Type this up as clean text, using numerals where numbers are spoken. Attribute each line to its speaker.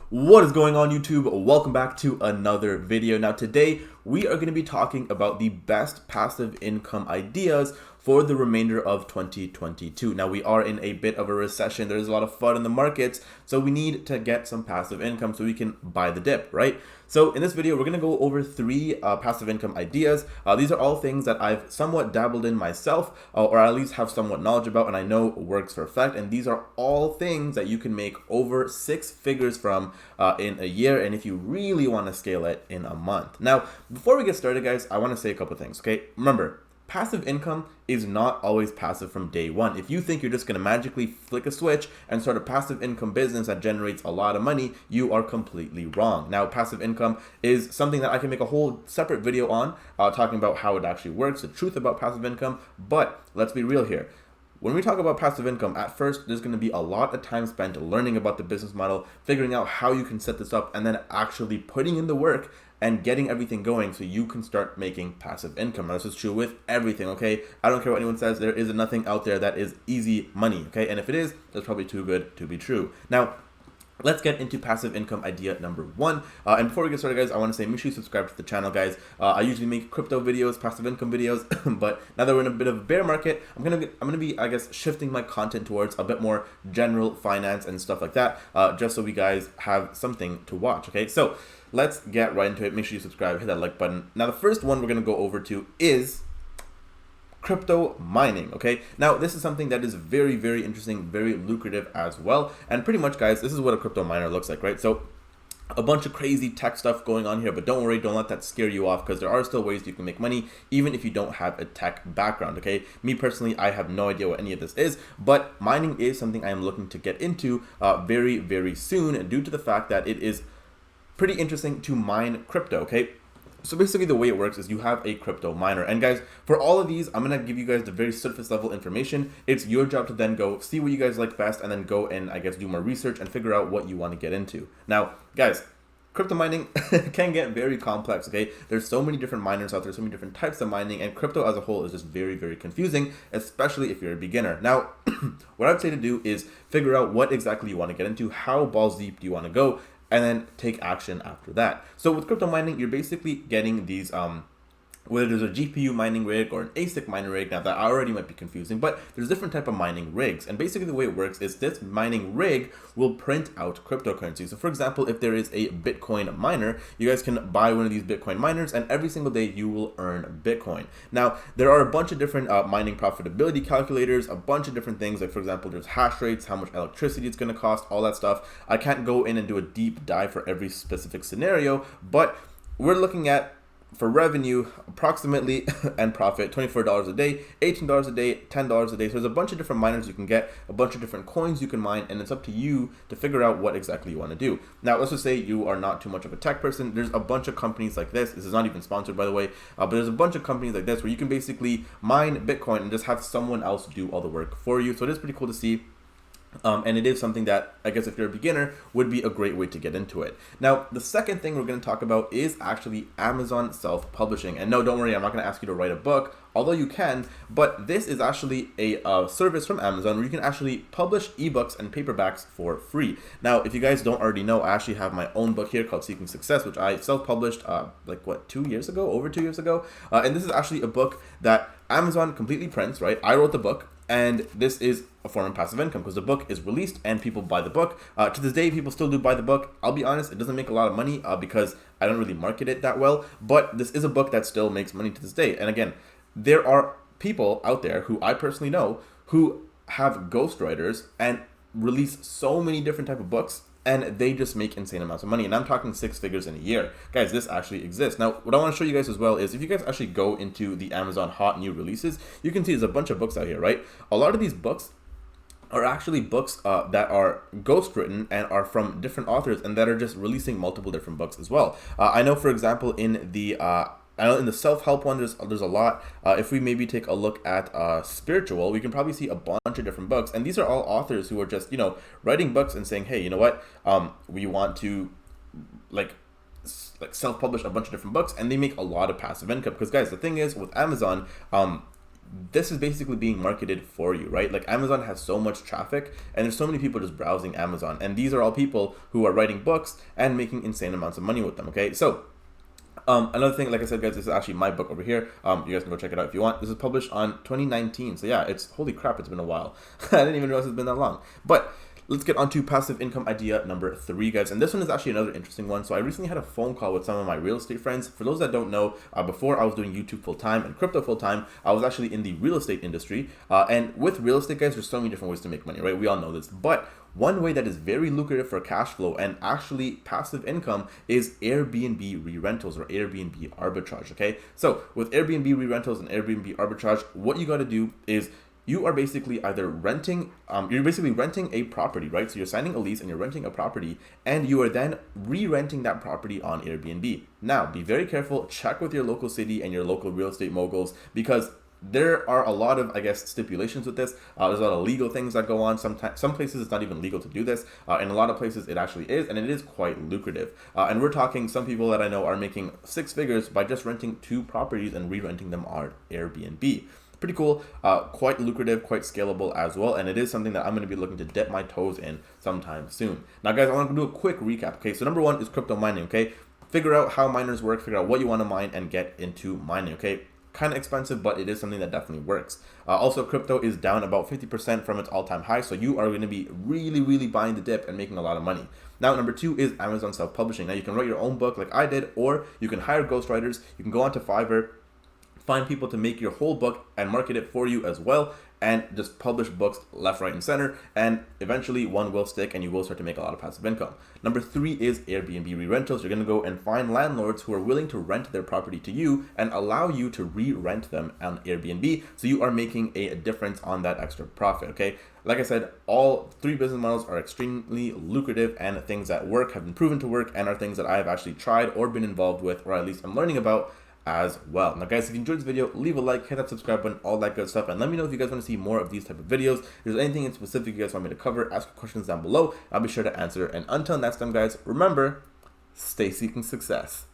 Speaker 1: What is going on, YouTube? Welcome back to another video. Now today we are going to be talking about the best passive income ideas for the remainder of 2022. Now we are in a bit of a recession. There's a lot of FUD in the markets, so we need to get some passive income so we can buy the dip, right? So in this video, we're going to go over three passive income ideas. These are all things that I've somewhat dabbled in myself, or at least have somewhat knowledge about, and I know works for a fact. And these are all things that you can make over 6 figures from in a year, and if you really want to scale it, in a month. Now, before we get started, guys, I want to say a couple things, okay? Remember, passive income is not always passive from day one. If you think you're just going to magically flick a switch and start a passive income business that generates a lot of money, you are completely wrong. Now, passive income is something that I can make a whole separate video on, talking about how it actually works, the truth about passive income. But let's be real here. When we talk about passive income, at first, there's going to be a lot of time spent learning about the business model, figuring out how you can set this up, and then actually putting in the work and getting everything going so you can start making passive income. Now, this is true with everything, okay? I don't care what anyone says. There is nothing out there that is easy money, okay? And if it is, that's probably too good to be true. Now, let's get into passive income idea number 1. And before we get started, guys, I want to say make sure you subscribe to the channel, guys. I usually make crypto videos, passive income videos, but now that we're in a bit of a bear market, I'm gonna be, I guess, shifting my content towards a bit more general finance and stuff like that, just so we guys have something to watch. Okay, so let's get right into it. Make sure you subscribe, hit that like button. Now, the first one we're gonna go over to is crypto mining. Okay, now this is something that is very, very interesting, very lucrative as well. And pretty much, guys, this is what a crypto miner looks like, right? So a bunch of crazy tech stuff going on here, but don't worry, don't let that scare you off, because there are still ways you can make money even if you don't have a tech background. Okay, me personally, I have no idea what any of this is, but mining is something I am looking to get into very, very soon, due to the fact that it is pretty interesting to mine crypto. Okay, so basically the way it works is you have a crypto miner. And guys, for all of these, I'm going to give you guys the very surface level information. It's your job to then go see what you guys like best and then go and, I guess, do more research and figure out what you want to get into. Now, guys, crypto mining can get very complex, okay? There's so many different miners out there, so many different types of mining, and crypto as a whole is just very, very confusing, especially if you're a beginner. Now, what I would say to do is figure out what exactly you want to get into, how balls deep do you want to go, and then take action after that. So with crypto mining, you're basically getting these, whether there's a GPU mining rig or an ASIC mining rig. Now that already might be confusing, but there's different type of mining rigs. And basically the way it works is this mining rig will print out cryptocurrency. So for example, if there is a Bitcoin miner, you guys can buy one of these Bitcoin miners, and every single day you will earn Bitcoin. Now, there are a bunch of different mining profitability calculators, a bunch of different things. Like for example, there's hash rates, how much electricity it's going to cost, all that stuff. I can't go in and do a deep dive for every specific scenario, but we're looking at, for revenue, approximately, and profit, $24 a day, $18 a day, $10 a day. So there's a bunch of different miners you can get, a bunch of different coins you can mine, and it's up to you to figure out what exactly you want to do. Now, let's just say you are not too much of a tech person. There's a bunch of companies like this. This is not even sponsored, by the way, but there's a bunch of companies like this where you can basically mine Bitcoin and just have someone else do all the work for you. So it is pretty cool to see. And it is something that, I guess, if you're a beginner, would be a great way to get into it. Now, the second thing we're going to talk about is actually Amazon self-publishing. And no, don't worry, I'm not going to ask you to write a book, although you can, but this is actually a service from Amazon where you can actually publish ebooks and paperbacks for free. Now, if you guys don't already know, I actually have my own book here called Seeking Success, which I self-published like, what, 2 years ago? Over 2 years ago? And this is actually a book that Amazon completely prints, right? I wrote the book. And this is a form of passive income because the book is released and people buy the book. To this day, people still do buy the book. I'll be honest, it doesn't make a lot of money because I don't really market it that well. But this is a book that still makes money to this day. And again, there are people out there who I personally know who have ghostwriters and release so many different type of books, and they just make insane amounts of money. And I'm talking 6 figures in a year. Guys, this actually exists. Now, what I want to show you guys as well is if you guys actually go into the Amazon hot new releases, you can see there's a bunch of books out here, right? A lot of these books are actually books that are ghostwritten and are from different authors and that are just releasing multiple different books as well. I know, for example, in the self-help one, there's a lot. If we maybe take a look at spiritual, we can probably see a bunch of different books. And these are all authors who are just, writing books and saying, hey, you know what? We want to like self-publish a bunch of different books, and they make a lot of passive income. Because guys, the thing is with Amazon, this is basically being marketed for you, right? Like Amazon has so much traffic and there's so many people just browsing Amazon, and these are all people who are writing books and making insane amounts of money with them. Okay, so another thing, like I said, guys, this is actually my book over here. You guys can go check it out if you want. This is published on 2019. So yeah, it's, holy crap, it's been a while. I didn't even realize it's been that long. But let's get on to passive income idea number 3, guys. And this one is actually another interesting one. So I recently had a phone call with some of my real estate friends. For those that don't know, before I was doing YouTube full-time and crypto full-time, I was actually in the real estate industry. And with real estate, guys, there's so many different ways to make money, right? We all know this. But one way that is very lucrative for cash flow and actually passive income is Airbnb re-rentals or Airbnb arbitrage, okay? So with Airbnb re-rentals and Airbnb arbitrage, what you got to do is you are basically either renting, renting a property, right? So you're signing a lease and you're renting a property, and you are then re-renting that property on Airbnb. Now, be very careful, check with your local city and your local real estate moguls, because there are a lot of, I guess, stipulations with this. There's a lot of legal things that go on. Sometimes, some places it's not even legal to do this. In a lot of places it actually is, and it is quite lucrative. And we're talking, some people that I know are making 6 figures by just renting 2 properties and re-renting them on Airbnb. Pretty cool, quite lucrative, quite scalable as well, and it is something that I'm going to be looking to dip my toes in sometime soon. Now, guys, I want to do a quick recap. Okay, so number 1 is crypto mining. Okay, figure out how miners work, figure out what you want to mine, and get into mining. Okay, kind of expensive, but it is something that definitely works. Also, crypto is down about 50% from its all-time high, so you are going to be really buying the dip and making a lot of money. Now, number 2 is Amazon self-publishing. Now, you can write your own book like I did, or you can hire ghostwriters. You can go onto Fiverr, find people to make your whole book and market it for you as well, and just publish books left, right, and center, and eventually one will stick and you will start to make a lot of passive income. Number 3 is Airbnb re-rentals. You're going to go and find landlords who are willing to rent their property to you and allow you to re-rent them on Airbnb, so you are making a difference on that extra profit, okay? Like I said, all 3 business models are extremely lucrative and things that work, have been proven to work, and are things that I have actually tried or been involved with, or at least I'm learning about as well. Now, guys, if you enjoyed this video, leave a like, hit that subscribe button, all that good stuff, and let me know if you guys want to see more of these type of videos. If there's anything in specific you guys want me to cover, ask questions down below. I'll be sure to answer. And until next time, guys, remember, stay seeking success.